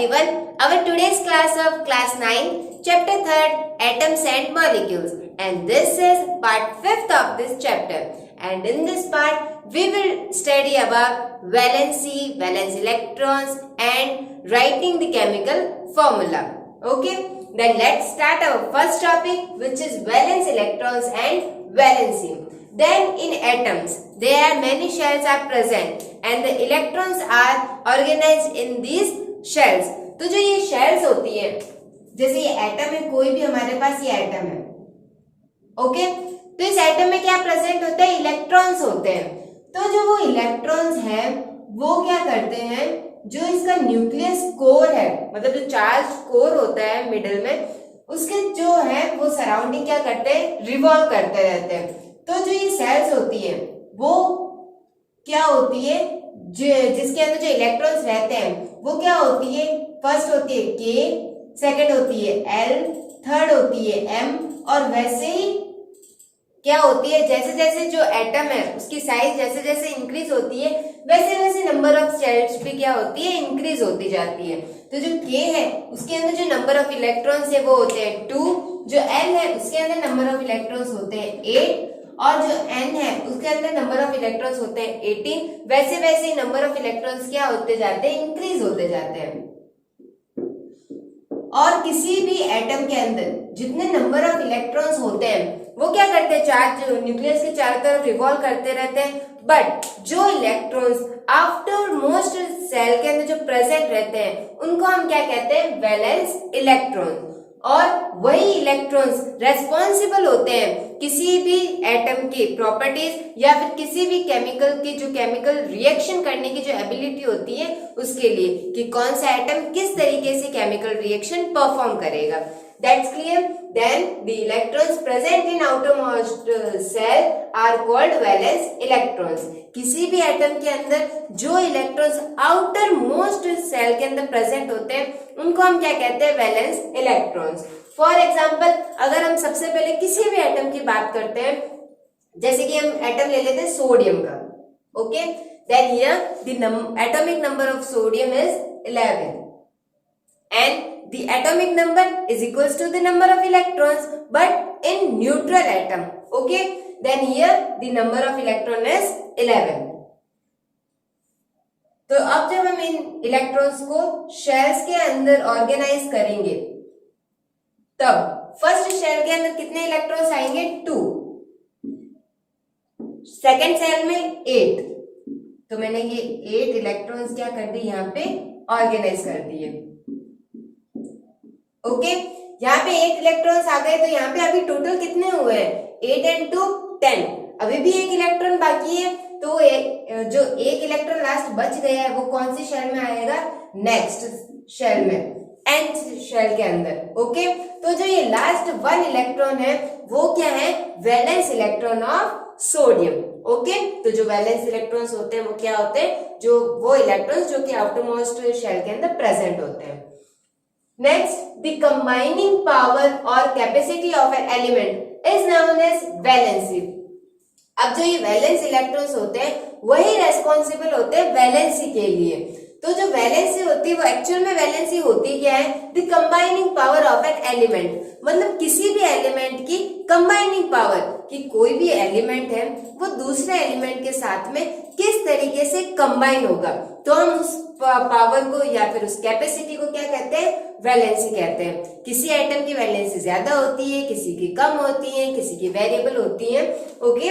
everyone. Our today's class of class 9, chapter 3rd, atoms and molecules. And this is part 5th of this chapter. And in this part, we will study about valency, valence electrons and writing the chemical formula. Okay, then let's start our first topic, which is valence electrons and valency. Then in atoms, there are many shells are present and the electrons are organized in these shells. तो जो ये shells होती है, जैसे ये atom है, कोई भी हमारे पास ये एटम है, ओके, तो इस एटम में क्या प्रेजेंट होते हैं? इलेक्ट्रॉन्स होते हैं. तो जो वो इलेक्ट्रॉन्स हैं वो क्या करते हैं, जो इसका न्यूक्लियस कोर है, मतलब जो चार्ज कोर होता है मिडिल में, उसके जो है वो सराउंडिंग क्या करते हैं? रिवॉल्व करते रहते हैं. तो जो ये सेल्स होती है वो क्या होती है, जिसके अंदर जो इलेक्ट्रॉन्स रहते हैं वो क्या होती है? फर्स्ट होती है के, सेकंड होती है एल, थर्ड होती है एम, और वैसे ही क्या होती है, जैसे जैसे जो एटम है उसकी साइज जैसे जैसे इंक्रीज होती है वैसे वैसे नंबर ऑफ शेल्स भी क्या होती है? इंक्रीज होती जाती है. तो जो के है उसके अंदर जो नंबर ऑफ इलेक्ट्रॉन्स है वो होते हैं 2, जो एल है उसके अंदर नंबर ऑफ इलेक्ट्रॉन्स होते हैं 8, और जो n है उसके अंदर नंबर ऑफ इलेक्ट्रॉन्स होते हैं 18. वैसे वैसे नंबर ऑफ इलेक्ट्रॉन्स क्या होते जाते हैं? इंक्रीज होते जाते हैं. और किसी भी एटम के अंदर जितने नंबर ऑफ इलेक्ट्रॉन्स होते हैं वो क्या करते हैं? चार्ज न्यूक्लियस के चारों तरफ रिवॉल्व करते रहते हैं. बट जो इलेक्ट्रॉन्स आफ्टर मोस्ट सेल के अंदर जो प्रेजेंट रहते हैं उनको हम क्या कहते हैं? Valence electron. और वही इलेक्ट्रॉन्स रेस्पॉन्सिबल होते हैं किसी भी एटम की प्रॉपर्टीज या फिर किसी भी केमिकल की जो केमिकल रिएक्शन करने की जो एबिलिटी होती है उसके लिए, कि कौन सा एटम किस तरीके से केमिकल रिएक्शन परफॉर्म करेगा. That's clear. Then the electrons present in outermost cell are called valence electrons. किसी भी एटम के अंदर जो इलेक्ट्रॉन्स आउटर मोस्ट सेल के अंदर प्रेजेंट होते हैं उनको हम क्या कहते हैं? Valence electrons. फॉर एग्जाम्पल, अगर हम सबसे पहले किसी भी एटम की बात करते हैं, जैसे कि हम एटम ले लेते हैं सोडियम का, okay, then here the atomic number of sodium is 11 and the atomic number is equals to the number of electrons, but in neutral atom, okay, then here the number of electron is 11. तो अब जब हम इन electrons को shells के अंदर organise करेंगे तब first shell के अंदर कितने इलेक्ट्रॉन्स आएंगे? 2. सेकेंड शेल में 8. तो मैंने ये 8 इलेक्ट्रॉन्स क्या कर दी? यहाँ पे ऑर्गेनाइज कर दिए. ओके, यहाँ पे 8 इलेक्ट्रॉन्स आ गए, तो यहाँ पे अभी टोटल कितने हुए हैं? 8 and 2 10. अभी भी एक इलेक्ट्रॉन बाकी है, तो जो एक इलेक्ट्रॉन लास्ट बच गया है वो कौन सी शेल में आएगा? नेक्स्ट शेल में, nth शेल के अंदर. ओके, तो जो ये लास्ट 1 इलेक्ट्रॉन है वो क्या है? Valence electron of sodium. Okay, तो जो वैलेंस इलेक्ट्रॉन्स होते हैं वो क्या होते हैं? जो वो इलेक्ट्रॉन्स जो कि आउटर मोस्ट शेल के अंदर प्रेजेंट होते हैं. Next, the combining power or capacity of an element is known as valency. अब जो ये वैलेंस इलेक्ट्रॉन्स होते हैं वही रेस्पॉन्सिबल होते हैं वैलेंसी के लिए. तो जो वैलेंसी होती है वो एक्चुअल में वैलेंसी होती क्या है? The combining power of an element, मतलब किसी भी एलिमेंट की कंबाइनिंग पावर, कि कोई भी एलिमेंट है वो दूसरे एलिमेंट के साथ में किस तरीके से कंबाइन होगा, तो हम उस पावर को या फिर उस कैपेसिटी को क्या कहते हैं? वैलेंसी कहते हैं. किसी एटम की वैलेंसी ज्यादा होती है, किसी की कम होती है, किसी की वेरिएबल होती है. Okay,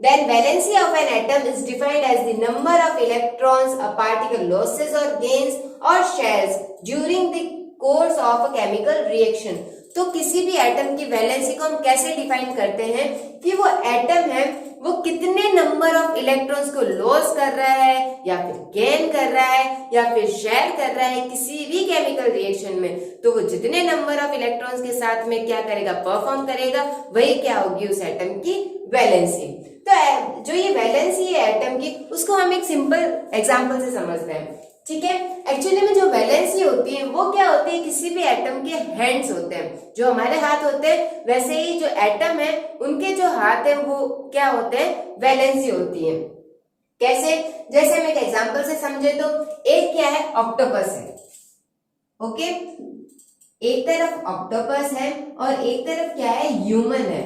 then valency of an atom is defined as the number of electrons a particle loses or gains or shares during the course of a chemical reaction. तो किसी भी एटम की वैलेंसी को हम कैसे डिफाइन करते हैं कि वो एटम है वो कितने नंबर ऑफ इलेक्ट्रॉन्स को लॉस कर रहा है या फिर गेन कर रहा है या फिर शेयर कर रहा है किसी भी केमिकल रिएक्शन में. तो वो जितने नंबर ऑफ इलेक्ट्रॉन्स के साथ में क्या करेगा? परफॉर्म करेगा, वही क्या होगी? उस एटम की वैलेंसी. तो जो ये वैलेंसी है एटम की, उसको हम एक सिंपल एग्जांपल से समझते हैं. ठीक है, एक्चुअली में जो वैलेंसी होती है वो क्या होती है? किसी भी एटम के हैंड्स होते हैं, जो हमारे हाथ होते हैं वैसे ही जो एटम है उनके जो हाथ है वो क्या होते हैं? वैलेंसी होती है. कैसे? जैसे हम एक एग्जांपल से समझे तो एक क्या है? ऑक्टोपस है. ओके, एक तरफ ऑक्टोपस है और एक तरफ क्या है, ह्यूमन है।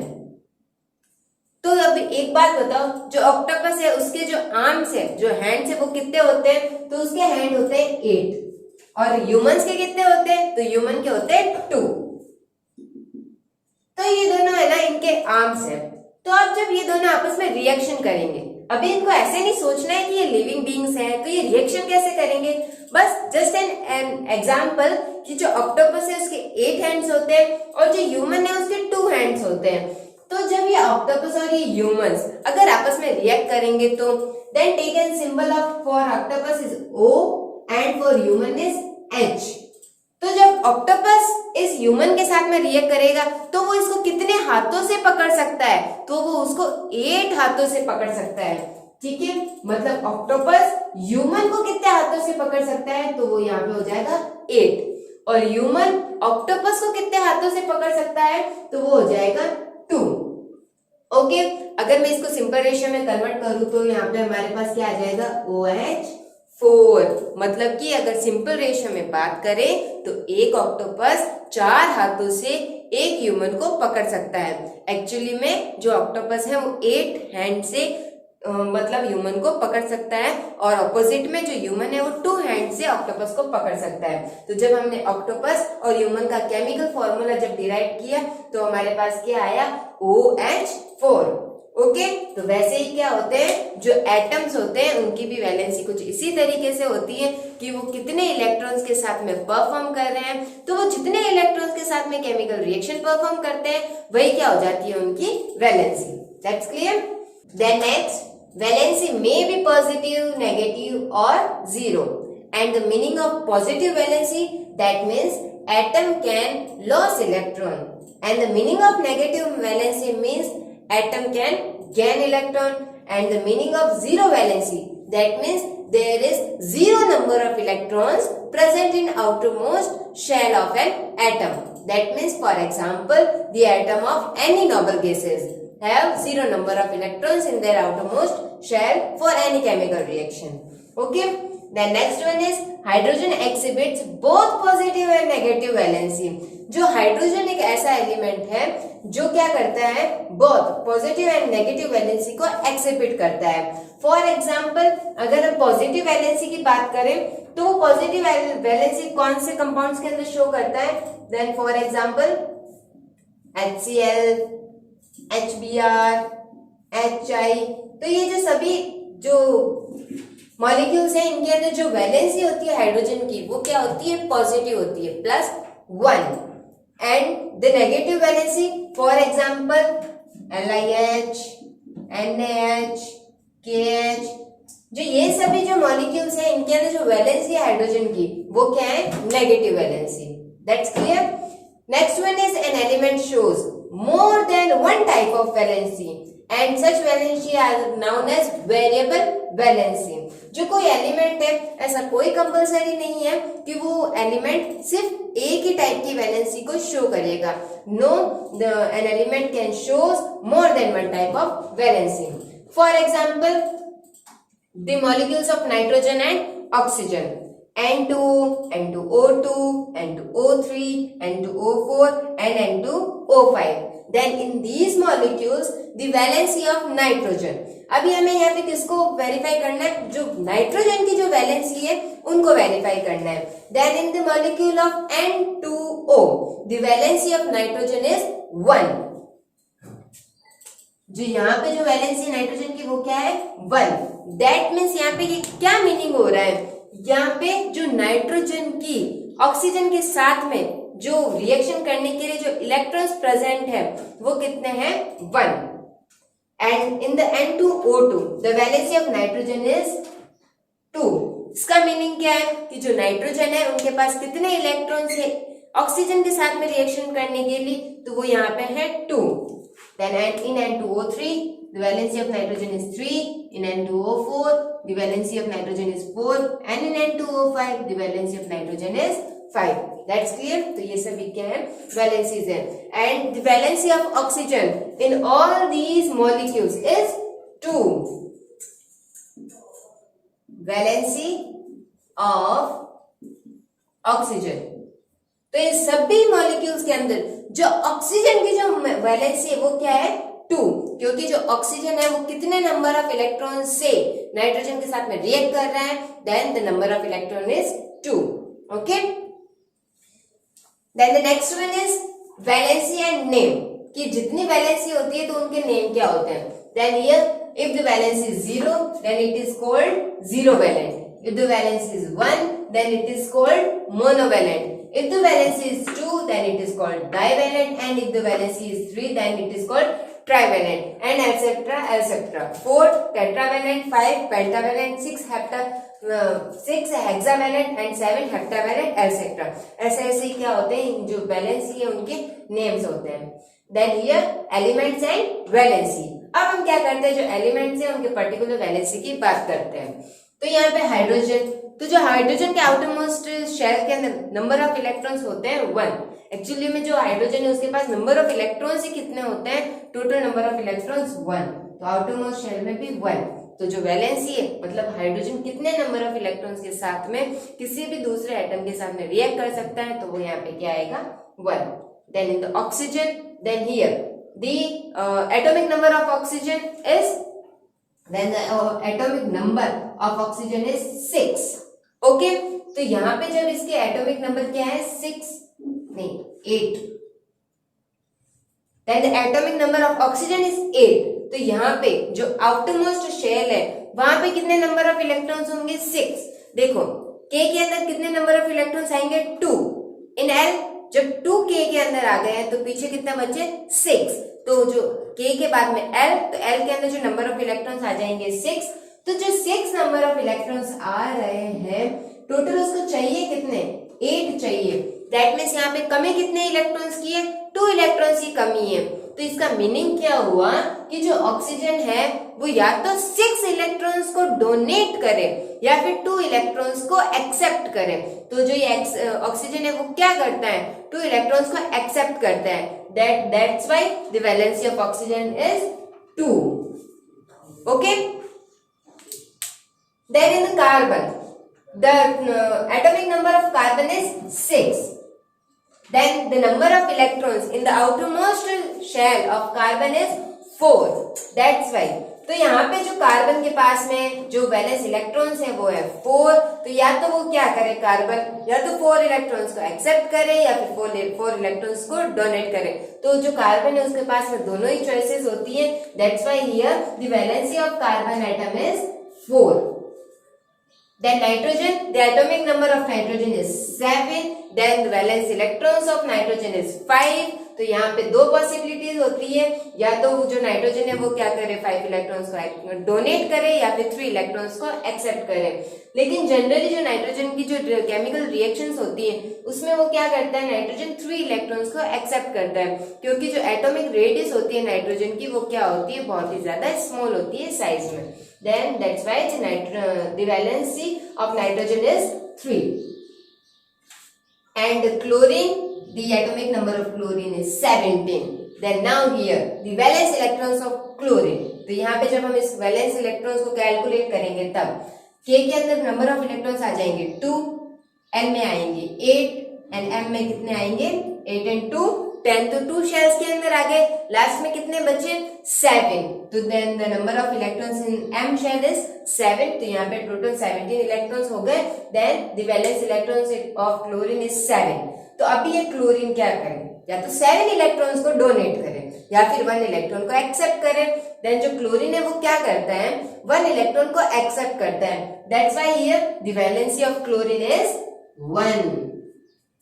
तो अब एक बात बताओ, जो ऑक्टोपस है उसके जो आर्म्स है, जो हैंड्स है, वो कितने होते हैं? तो उसके हैंड होते हैं 8 और ह्यूमंस के कितने होते हैं? तो ह्यूमन के होते हैं 2। तो ये दोनों है ना, इनके आर्म्स है। तो अब जब ये दोनों आपस में रिएक्शन करेंगे, अभी इनको ऐसे नहीं सोचना है कि ये लिविंग बीइंग्स हैं, तो ये रिएक्शन कैसे करेंगे? बस जस्ट एन एग्जांपल कि जो ऑक्टोपस है उसके 8 हैंड्स होते हैं और जो ह्यूमन है उसके 2 हैंड्स होते हैं। तो जब ये ऑक्टोपस और ये ह्यूमंस अगर आपस में रिएक्ट करेंगे तो then take an symbol of for octopus is O and for human is H। तो जब ऑक्टोपस इस ह्यूमन के साथ में रिएक्ट करेगा तो वो इसको कितने हाथों से पकड़ सकता है? तो वो उसको 8 हाथों से पकड़ सकता है। ठीक है, मतलब ऑक्टोपस ह्यूमन को कितने हाथों से पकड़ सकता है? तो वो यहाँ पे हो जाएगा 8 और ह्यूमन ऑक्टोपस को कितने हाथों से पकड़ सकता है? तो वो हो जाएगा 2। ओके, अगर मैं इसको सिंपल रेशियो में कन्वर्ट करूं तो यहाँ पे हमारे पास क्या आ जाएगा? OH4। मतलब कि अगर सिंपल रेशियो में बात करें तो एक ऑक्टोपस 4 हाथों से एक ह्यूमन को पकड़ सकता है। एक्चुअली में जो ऑक्टोपस है वो 8 हैंड से मतलब ह्यूमन को पकड़ सकता है और ऑपोजिट में जो ह्यूमन है वो 2 हैंड से ऑक्टोपस को पकड़ सकता है। तो जब हमने ऑक्टोपस और ह्यूमन का केमिकल फॉर्मूला जब डिराइव किया तो हमारे पास क्या आया? OH4। ओके, तो वैसे ही क्या होते हैं, जो एटम्स होते हैं उनकी भी वैलेंसी कुछ इसी तरीके से होती है कि वो कितने इलेक्ट्रॉन्स के साथ में परफॉर्म कर रहे हैं। तो वो जितने इलेक्ट्रॉन्स के साथ में केमिकल रिएक्शन परफॉर्म करते हैं वही क्या हो जाती है? उनकी valency. That's clear. Then next, valency may be positive, negative or zero, and the meaning of positive valency, that means atom can lose electron, and the meaning of negative valency means atom can gain electron, and the meaning of zero valency, that means there is zero number of electrons present in outermost shell of an atom. That means, for example, the atom of any noble gases have zero number of electrons in their outermost shell for any chemical reaction. Okay, the next one is hydrogen exhibits both positive and negative valency. जो hydrogen एक ऐसा element है जो क्या करता है? Both positive and negative valency को exhibit करता है। फॉर एग्जांपल, अगर हम पॉजिटिव वैलेंसी की बात करें तो वो पॉजिटिव वैलेंसी कौन से कंपाउंड्स के अंदर शो करता है? Then for example HCl, HBr, HI। तो ये जो सभी जो मॉलिक्यूल्स हैं इनके अंदर जो वैलेंसी होती है हाइड्रोजन की वो क्या होती है? पॉजिटिव होती है, +1। And the negative valency for example LiH, NaH, KH, जो ये सभी जो मॉलिक्यूल्स हैं इनके अंदर जो वैलेंसी है हाइड्रोजन की वो क्या है? Negative valency. That's clear. Next one is an element shows more than one type of valency and such valency are known as variable valency। जो कोई एलिमेंट है ऐसा कोई कंपलसरी नहीं है कि वो एलिमेंट सिर्फ एक ही टाइप की वैलेंसी को शो करेगा। No, an element can shows more than one type of valency. For example, the molecules of nitrogen and oxygen, N2, N2O2, N2O3, N2O4 and N2O5. Then in these molecules the valency of nitrogen, अभी हमें यहाँ पे किसको verify करना है? जो nitrogen की जो वैलेंसी है उनको वेरीफाई करना है। Then in the molecule of N2O the valency of nitrogen is 1। जो यहाँ पे जो वैलेंसी नाइट्रोजन की वो क्या है? 1। दैट मीन्स यहाँ पे ये क्या मीनिंग हो रहा है? यहाँ पे जो नाइट्रोजन की ऑक्सीजन के साथ में जो रिएक्शन करने के लिए जो इलेक्ट्रॉन्स प्रेजेंट है वो कितने हैं? 1। And in the N2O2 the valency of nitrogen is 2। इसका मीनिंग क्या है कि जो नाइट्रोजन है उनके पास कितने इलेक्ट्रॉन्स है ऑक्सीजन के साथ में रिएक्शन करने के लिए? तो वो यहाँ पे है 2। Then in N2O3 the valency of nitrogen is 3, in N2O4 the valency of nitrogen is 4 and in N2O5 the valency of nitrogen is 5। That's clear। तो ये सभी क्या है? वैलेंसीज है। and the valency of oxygen in all these molecules is 2। valency of oxygen तो इन सभी molecules के अंदर जो ऑक्सीजन की जो वैलेंसी है वो क्या है 2, क्योंकि जो ऑक्सीजन है वो कितने नंबर ऑफ इलेक्ट्रॉन से नाइट्रोजन के साथ में रिएक्ट कर रहा है, then the number of electron is 2. Okay, then the next one is valency and name, कि जितनी वैलेंसी होती है तो उनके नेम क्या होते हैं. Then here if the valence is 0 then it is called zero valent, if the valence is 1 then it is called monovalent, if the valence is 2 then it is called divalent, and if the valence is 3 then it is called trivalent, and etc etc. 4 tetravalent, 5 pentavalent, 6 hexavalent and 7 heptavalent etc. ऐसे ऐसे क्या होते हैं, जो valency है उनके names होते हैं. Then here elements and valency. अब हम क्या करते हैं, जो एलिमेंट्स हैं उनके पर्टिकुलर वैलेंसी की बात करते हैं. तो यहाँ पे हाइड्रोजन, तो जो हाइड्रोजन के आउटर मोस्ट शेल के अंदर नंबर ऑफ इलेक्ट्रॉन्स होते हैं 1. एक्चुअली में जो हाइड्रोजन है उसके पास नंबर ऑफ इलेक्ट्रॉन्स ही कितने होते हैं, टोटल नंबर ऑफ इलेक्ट्रॉन्स 1. तो आउटर मोस्ट शेल में भी 1. तो जो वैलेंसी है मतलब हाइड्रोजन कितने नंबर ऑफ इलेक्ट्रॉन्स के साथ में किसी भी दूसरे एटम के साथ में रिएक्ट कर सकता है, तो वो यहाँ पे क्या आएगा 1. Then in the oxygen, then here the atomic number of oxygen is, then the atomic number of oxygen is 6. okay, तो यहाँ पे जब इसके एटॉमिक नंबर क्या है 6 नहीं 8, then the atomic number of oxygen is 8. तो यहाँ पे जो आउटर मोस्ट शेल है वहां पे कितने नंबर ऑफ इलेक्ट्रॉन्स होंगे 6. देखो K के अंदर कितने नंबर ऑफ इलेक्ट्रॉन्स आएंगे 2. इन L जब 2K के अंदर आ गए हैं तो पीछे कितना बचे 6. तो जो K के बाद में L, तो L के अंदर जो नंबर ऑफ इलेक्ट्रॉन्स आ जाएंगे 6. तो जो 6 नंबर ऑफ इलेक्ट्रॉन्स आ रहे हैं टोटल उसको चाहिए कितने 8 चाहिए. दैट मीन्स यहाँ पे कमी कितने इलेक्ट्रॉन्स की है 2 इलेक्ट्रॉन्स की कमी है. तो इसका मीनिंग क्या हुआ कि जो ऑक्सीजन है वो या तो 6 इलेक्ट्रॉन्स को डोनेट करे या फिर 2 इलेक्ट्रॉन्स को एक्सेप्ट करे. तो जो ये ऑक्सीजन है वो क्या करता है 2 इलेक्ट्रॉन्स को एक्सेप्ट करता है. That's why the valency of oxygen is 2. Okay. Then in the carbon, the atomic number of carbon is 6. Then the number of electrons in the outermost shell of carbon is 4. That's why. तो यहाँ पे जो carbon के पास में जो valence electrons है वो है 4. तो या तो वो क्या करे कार्बन या तो 4 इलेक्ट्रॉन्स को एक्सेप्ट करे या फिर 4 इलेक्ट्रॉन्स को डोनेट करे. तो जो कार्बन है उसके पास में दोनों ही चॉइसेस होती है. That's why here the valency of carbon atom is 4. Then nitrogen, the atomic number of nitrogen is 7. Then the valence electrons of nitrogen is 5. तो यहाँ पे 2 पॉसिबिलिटीज होती है, या तो जो नाइट्रोजन है वो क्या करे 5 इलेक्ट्रॉन्स को डोनेट करे या फिर 3 इलेक्ट्रॉन्स को एक्सेप्ट करे. लेकिन जनरली जो नाइट्रोजन की जो केमिकल रिएक्शंस होती है उसमें वो क्या करता है नाइट्रोजन 3 इलेक्ट्रॉन्स को एक्सेप्ट करता है, क्योंकि जो एटॉमिक रेडियस होती है नाइट्रोजन की वो क्या होती है बहुत ही ज्यादा स्मॉल होती है साइज में. Then that's why the valency of nitrogen is 3. And chlorine, the atomic number of chlorine is 17. Then now here the valence electrons of chlorine. तो यहाँ पे जब हम इस valence electrons को कैलकुलेट करेंगे तब K के अंदर नंबर ऑफ इलेक्ट्रॉन्स आ जाएंगे 2, N में आएंगे 8 and M में कितने आएंगे 8 and 2 10. तो 2 शेल्स के अंदर आ गए, लास्ट में कितने बचे 7. तो then the number of electrons in M shell is 7. तो यहाँ पे टोटल 17 इलेक्ट्रॉन्स हो गए. Then the valence electrons of chlorine is 7. तो अभी ये क्लोरीन क्या करे या तो 7 इलेक्ट्रॉन्स को डोनेट करे या फिर 1 इलेक्ट्रॉन को एक्सेप्ट करे. देन जो क्लोरीन है वो क्या करता है 1 इलेक्ट्रॉन को एक्सेप्ट करता है. That's why here the valency of chlorine is 1.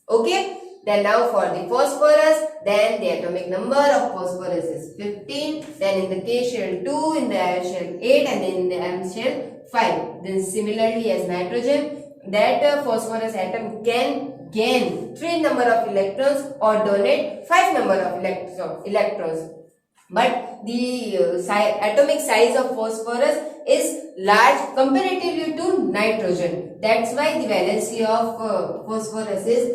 Okay. Then now for the phosphorus, then the atomic number of phosphorus is 15. Then in the K shell 2, in the L shell 8, and in the M shell 5. Then similarly as nitrogen, that phosphorus atom can gain 3 number of electrons or donate 5 number of electrons. But the atomic size of phosphorus is large comparatively to nitrogen. That's why the valency of phosphorus is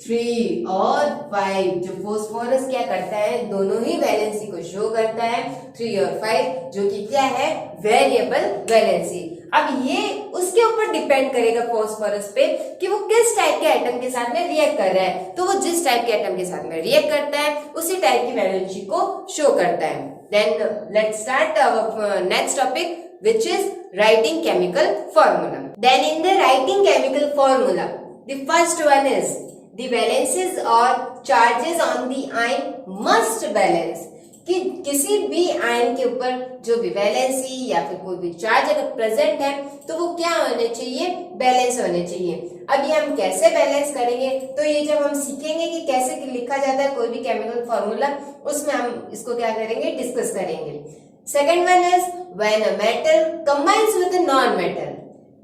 3 और 5। जो phosphorus क्या करता है, दोनों ही valency को show करता है, 3 और 5, जो कि क्या है, वेरिएबल वैलेंसी। अब ये उसके ऊपर डिपेंड करेगा फोस्फोरस पे कि वो किस टाइप के एटम के साथ में रिएक्ट कर रहा है। तो वो जिस टाइप के एटम के साथ में रिएक्ट करता है उसी टाइप की वैलेंसी को शो करता है। Then let's start our next topic, which is writing chemical formula. Then in the writing chemical formula, the first one is the valences or charges on the ion must balance. कि किसी भी ion के ऊपर जो भी valency या फिर कोई भी चार्ज अगर प्रेजेंट है तो वो क्या होने चाहिए, बैलेंस होने चाहिए। अब ये हम कैसे बैलेंस करेंगे, तो ये जब हम सीखेंगे कि कैसे लिखा जाता है कोई भी केमिकल फॉर्मूला, उसमें हम इसको क्या करेंगे, डिस्कस करेंगे। Second one is when a metal combines with a non-metal,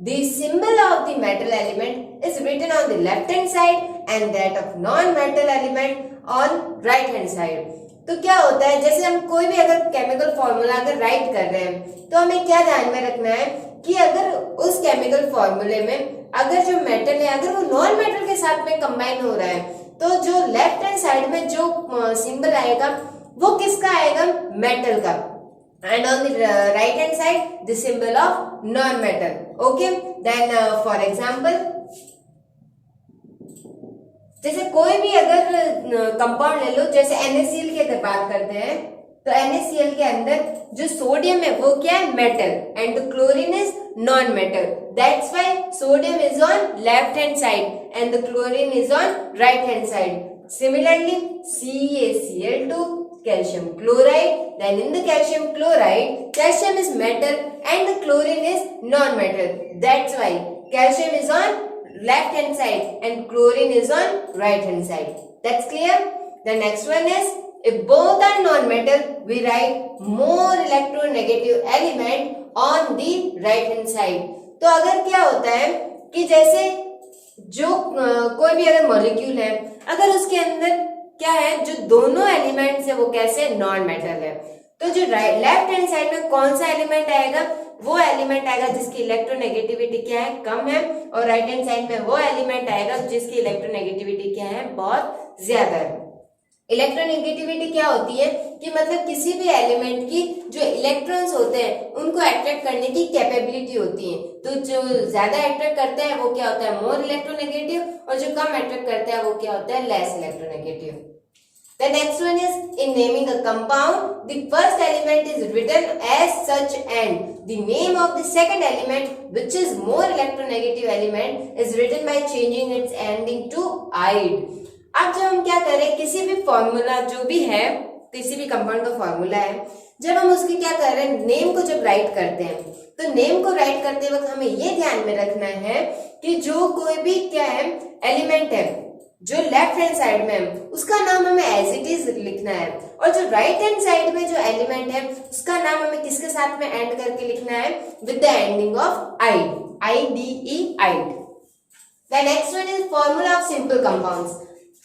the symbol of the metal element is written on the left hand side and that of non-metal element on right hand side. तो क्या होता है, जैसे हम कोई भी अगर chemical formula अगर राइट कर रहे हैं तो हमें क्या ध्यान में रखना है कि अगर उस केमिकल फॉर्मूले में अगर जो मेटल है अगर वो नॉन मेटल के साथ में कंबाइन हो रहा है तो जो लेफ्ट हैंड साइड में जो सिंबल आएगा वो किसका आएगा, मेटल का, and on the right hand side the symbol of non-metal. Okay, then for example, जैसे कोई भी अगर कंपाउंड ले लो, जैसे NaCl की अगर बात करते हैं तो NaCl के अंदर जो सोडियम है वो क्या है, metal, and chlorine is non metal, that's why sodium is on left hand side and the chlorine is on right hand side. Similarly, CaCl2, calcium chloride, then in the calcium chloride calcium is metal and the chlorine is non-metal, that's why calcium is on left hand side and chlorine is on right hand side. That's clear. The next one is if both are non-metal we write more electronegative element on the right hand side. तो अगर क्या होता है कि जैसे जो कोई भी अगर मॉलिक्यूल है अगर उसके अंदर क्या है, जो दोनों एलिमेंट्स है वो कैसे, नॉन मेटल है, तो जो लेफ्ट हैंड साइड में कौन सा एलिमेंट आएगा, वो एलिमेंट आएगा जिसकी इलेक्ट्रोनेगेटिविटी क्या है, कम है, और राइट हैंड साइड में वो एलिमेंट आएगा जिसकी इलेक्ट्रोनेगेटिविटी क्या है, बहुत ज्यादा है. इलेक्ट्रोनेगेटिविटी क्या होती है कि मतलब किसी भी एलिमेंट की जो इलेक्ट्रॉन्स होते हैं उनको अट्रैक्ट करने की कैपेबिलिटी होती है. तो जो ज्यादा अट्रैक्ट करता है वो क्या होता है, मोर इलेक्ट्रोनेगेटिव, और जो कम अट्रैक्ट करता है वो क्या होता है, less electronegative. The next one is in naming a compound, the first element is written as such and the name of the second element which is more electronegative element is written by changing its ending to "-ide". अब जब हम क्या करें, किसी भी formula जो भी है, किसी भी कंपाउंड का फॉर्मूला है, जब हम उसकी क्या कर रहे हैं, नेम को जब राइट करते हैं तो नेम को राइट करते वक्त हमें ये ध्यान में रखना है कि जो कोई भी क्या है एलिमेंट है जो लेफ्ट हैंड साइड में है उसका नाम हमें एज इट इज लिखना है, और जो राइट हैंड साइड में जो एलिमेंट है उसका नाम हमें किसके साथ में एंड करके लिखना है, with the ending of "-ide", "-ide". The next one is formula of simple compounds.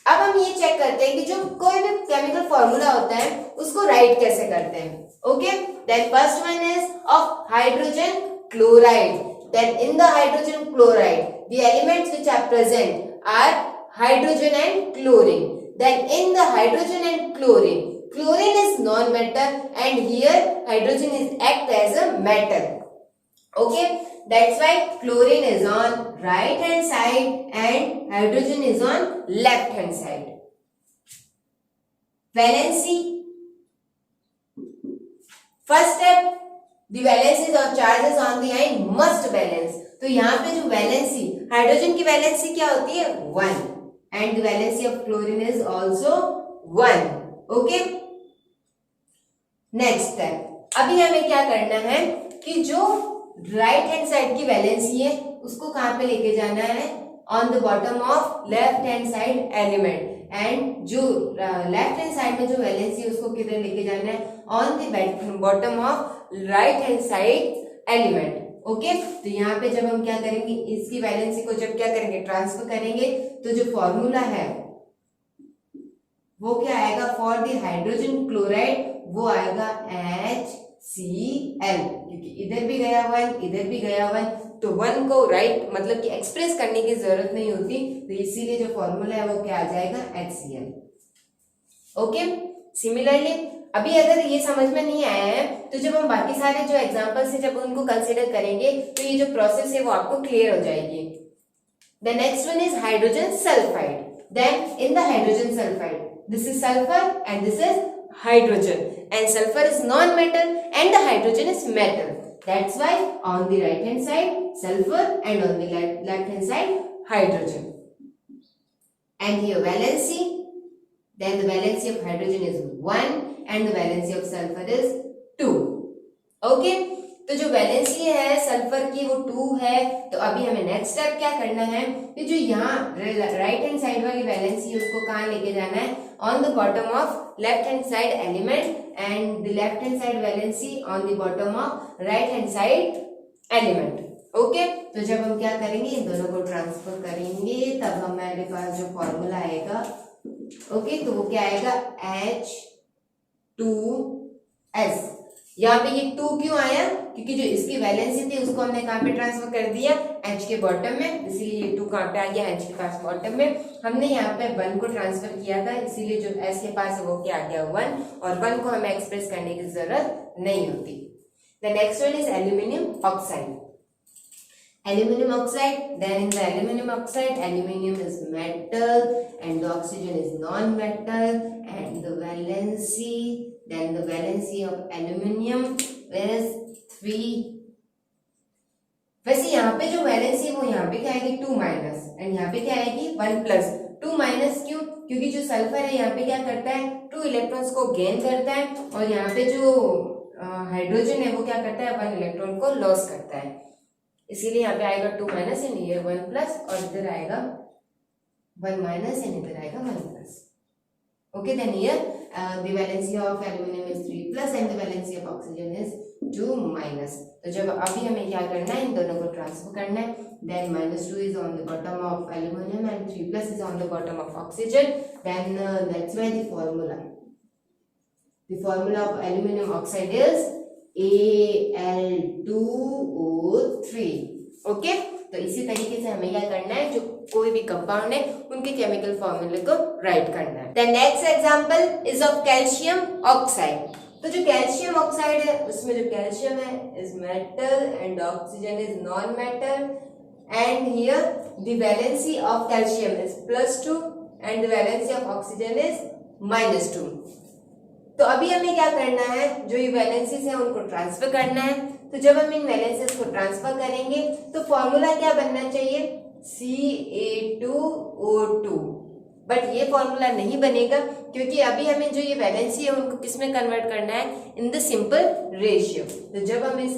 अब हम ये चेक करते हैं कि जो कोई भी केमिकल फॉर्मूला होता है उसको राइट कैसे करते हैं. Okay, then first one is of hydrogen chloride. Then in the hydrogen chloride the elements which are present are hydrogen and chlorine. Then in the hydrogen and chlorine is non-metal and here hydrogen is act as a metal. Okay, that's why chlorine is on right hand side and hydrogen is on left hand side. Valency. First step, the valencies or charges on the ion must balance. तो यहाँ पे जो valency, hydrogen की valency क्या होती है, 1, and the valency of chlorine is also 1. Okay, next step, अभी हमें क्या करना है कि जो राइट हैंड साइड की वैलेंसी है उसको कहाँ पे लेके जाना है, on the bottom of left hand side element, and जो लेफ्ट हैंड साइड में जो वैलेंसी है उसको किधर लेके जाना है, on the bottom of right hand side element. Okay, तो यहाँ पे जब हम क्या करेंगे, इसकी वैलेंसी को जब क्या करेंगे, ट्रांसफर करेंगे, तो जो फॉर्मूला है वो क्या आएगा फॉर द हाइड्रोजन क्लोराइड, वो आएगा Cl, क्योंकि इधर भी गया 1, इधर भी गया 1, तो 1 को राइट मतलब कि एक्सप्रेस करने की जरूरत नहीं होती, तो इसीलिए जो फॉर्मूला है वो क्या आ जाएगा HCl। ओके, सिमिलरली अभी अगर ये समझ में नहीं आया है तो जब हम बाकी सारे जो एग्जांपल्स है जब उनको कंसीडर करेंगे तो ये जो प्रोसेस है वो आपको क्लियर हो जाएगी। The next one is hydrogen sulphide. Then in the hydrogen sulphide this is sulphur and this is hydrogen, and sulfur is non-metal and the hydrogen is metal. That's why on the right hand side sulfur and on the left hand side hydrogen. And here valency, then the valency of hydrogen is 1 and the valency of sulfur is 2. Okay, तो जो valency है sulphur की वो 2 है। तो अभी हमें next step क्या करना है कि जो यहाँ राइट हैंड साइड वाली वैलेंसी है उसको कहाँ लेके जाना है, on the bottom of left hand side element and the left hand side valency on the bottom of right hand side element. Okay, तो जब हम क्या करेंगे इन दोनों को ट्रांसफर करेंगे तब हमारे पास जो फॉर्मूला आएगा ओके तो वो क्या आएगा H2S। यहाँ पे ये 2 क्यों आया, क्योंकि जो इसकी वैलेंसी थी उसको हमने कहाँ पे ट्रांसफर कर दिया H के बॉटम में, इसीलिए ये 2 कहाँ पे आ गया H के पास बॉटम में। हमने यहाँ पे 1 को ट्रांसफर किया था इसीलिए जो S के पास है वो क्या आ गया 1, और 1 को हमें एक्सप्रेस करने की जरूरत नहीं होती। The next one is aluminium oxide. Aluminium oxide, then in the aluminium oxide, aluminium is metal and the oxygen is non-metal, and the valency, then the valency of aluminium is 3। वैसे यहाँ पे जो valency वो यहाँ पे क्या आएगी 2 minus, and यहाँ पे क्या आएगी 1 प्लस। 2 माइनस क्यों, क्योंकि जो सल्फर है यहाँ पे क्या करता है 2 इलेक्ट्रॉन्स को गेन करता है, और यहाँ पे जो हाइड्रोजन है वो क्या करता है 1 इलेक्ट्रॉन को लॉस करता है, इसीलिए यहाँ पे आएगा 2 माइनस एंड ये 1 प्लस, और इधर आएगा 1 माइनस एंड इधर आएगा 1 plus. Okay, then here the valency of aluminium is 3 plus and the valency of oxygen is 2 minus. तो जब अभी हमें क्या करना है इन दोनों को ट्रांसफर करना है, then -2 is on the bottom of aluminium and 3 plus is on the bottom of oxygen, then that's why the formula of aluminium oxide is Al2O3। Okay, तो इसी तरीके से हमें क्या करना है जो कोई भी कंपाउंड है उनके केमिकल फॉर्मूले को राइट करना है। The next example is of calcium oxide. तो जो कैल्शियम ऑक्साइड है उसमें जो कैल्शियम है is metal and oxygen is non metal, and here the valency of calcium is +2 and the valency of oxygen is -2। तो अभी हमें क्या करना है, जो ये वैलेंसीज है उनको ट्रांसफर करना है। तो जब हम इन वैलेंसीज को ट्रांसफर करेंगे तो फॉर्मूला क्या बनना चाहिए Ca2O2, बट ये फॉर्मूला नहीं बनेगा क्योंकि अभी हमें जो ये वैलेंसी है उनको किस में कन्वर्ट करना है, इन द सिंपल रेशियो। तो जब हम इस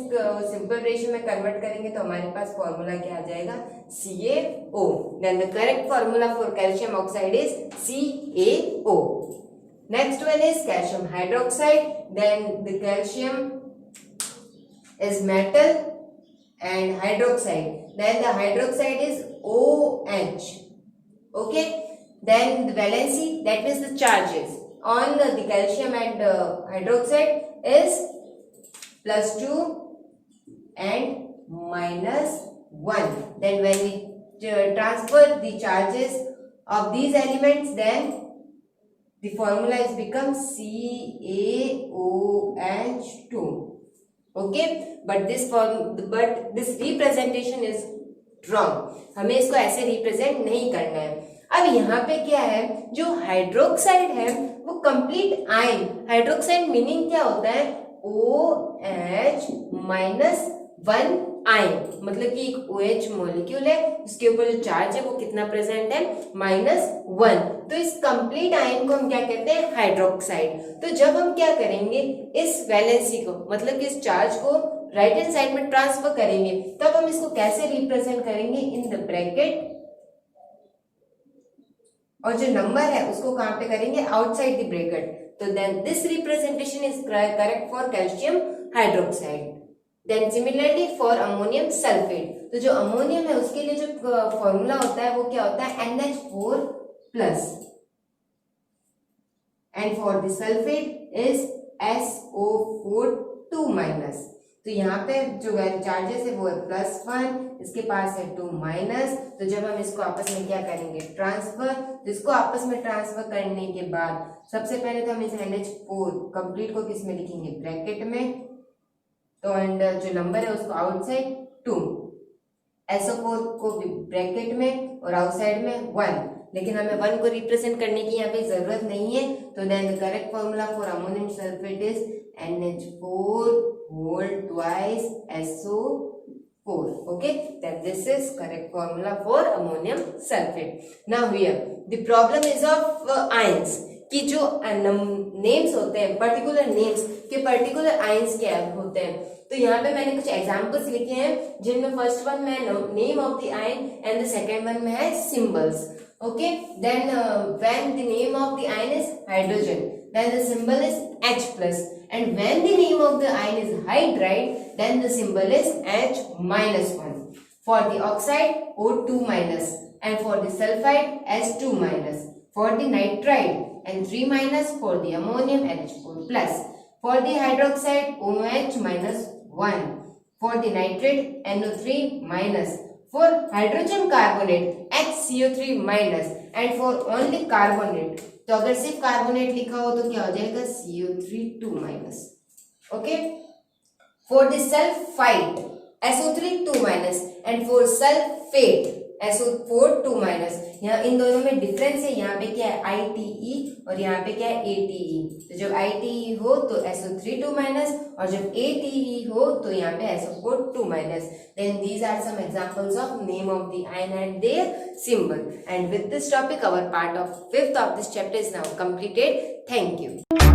सिंपल रेशियो में कन्वर्ट करेंगे तो हमारे पास फॉर्मूला क्या आ जाएगा CaO। Then the correct formula for calcium oxide is CaO। Next one is calcium hydroxide, then the calcium is metal and hydroxide, then the hydroxide is OH. Okay, then the valency, that means the charges on the calcium and hydroxide is +2 and -1. Then when we transfer the charges of these elements, then the formula is become CaOH2. Okay, but this representation is wrong. हमें इसको ऐसे represent नहीं करना है। अब यहाँ पे क्या है, जो हाइड्रोक्साइड है वो कंप्लीट आयन, हाइड्रोक्साइड मीनिंग क्या होता है OH-1 आयन, मतलब कि एक OH मॉलिक्यूल है उसके ऊपर जो चार्ज है वो कितना प्रेजेंट है -1। तो इस कंप्लीट आयन को हम क्या कहते हैं हाइड्रोक्साइड। तो जब हम क्या करेंगे इस वैलेंसी को मतलब कि इस चार्ज को राइट हैंड साइड में ट्रांसफर करेंगे, तब हम इसको कैसे रिप्रेजेंट करेंगे इन द ब्रैकेट, और जो नंबर है उसको कहां पे करेंगे आउटसाइड द ब्रैकेट। तो then this representation is correct for calcium hydroxide. Then similarly for ammonium sulphate, तो जो अमोनियम है उसके लिए जो फॉर्मूला होता है वो क्या होता है NH4+, and for the sulphate is SO4 2 minus. तो यहाँ पे जो वैल्यू चार्जेस है वो है +1, इसके पास है 2 माइनस। तो जब हम इसको आपस में क्या करेंगे, ट्रांसफर, तो इसको आपस में ट्रांसफर करने के बाद सबसे पहले तो हम इस NH4 कंप्लीट को किस में लिखेंगे, ब्रैकेट में। तो एंड जो नंबर है उसको आउटसाइड 2, SO4 को भी ब्रैकेट में और आउटसाइड में 1, लेकिन हमें 1 को रिप्रेजेंट करने की यहाँ पे जरूरत नहीं है। तो then the correct formula for ammonium sulphate is NH4 whole twice SO4. Okay, that this is correct formula for ammonium sulfate. Now here the problem is of ions कि जो नेम्स होते हैं, पर्टिकुलर नेम्स के particular ions क्या होते हैं। तो यहाँ पे मैंने कुछ एग्जांपल्स लिखे हैं जिनमें फर्स्ट वन में name of the ion and the second one में है symbols. Okay, then when the name of the ion is hydrogen then the symbol is H plus, and when the name of the ion is hydride then the symbol is H minus 1. For the oxide O2 minus, and for the sulfide S2 minus, for the nitride N3 minus, for the ammonium NH4 plus, for the hydroxide OH minus 1, for the nitrate NO3 minus, for hydrogen carbonate HCO3 minus, and for only carbonate, तो अगर सिर्फ carbonate लिखा हो तो क्या हो जाएगा, CO3 2 minus. Okay, for the sulphide SO3 2 minus and for sulphate SO4 2 minus. यहाँ इन दोनों में डिफरेंस है, यहाँ पे क्या है ITE और यहाँ पे क्या है ATE। तो जब ITE हो तो SO3 2 माइनस और जब ATE हो तो यहाँ पे SO4 2 minus. Then these are some examples of name of the ion and their symbol. And with this topic, our part of 5th of this chapter is now completed. Thank you.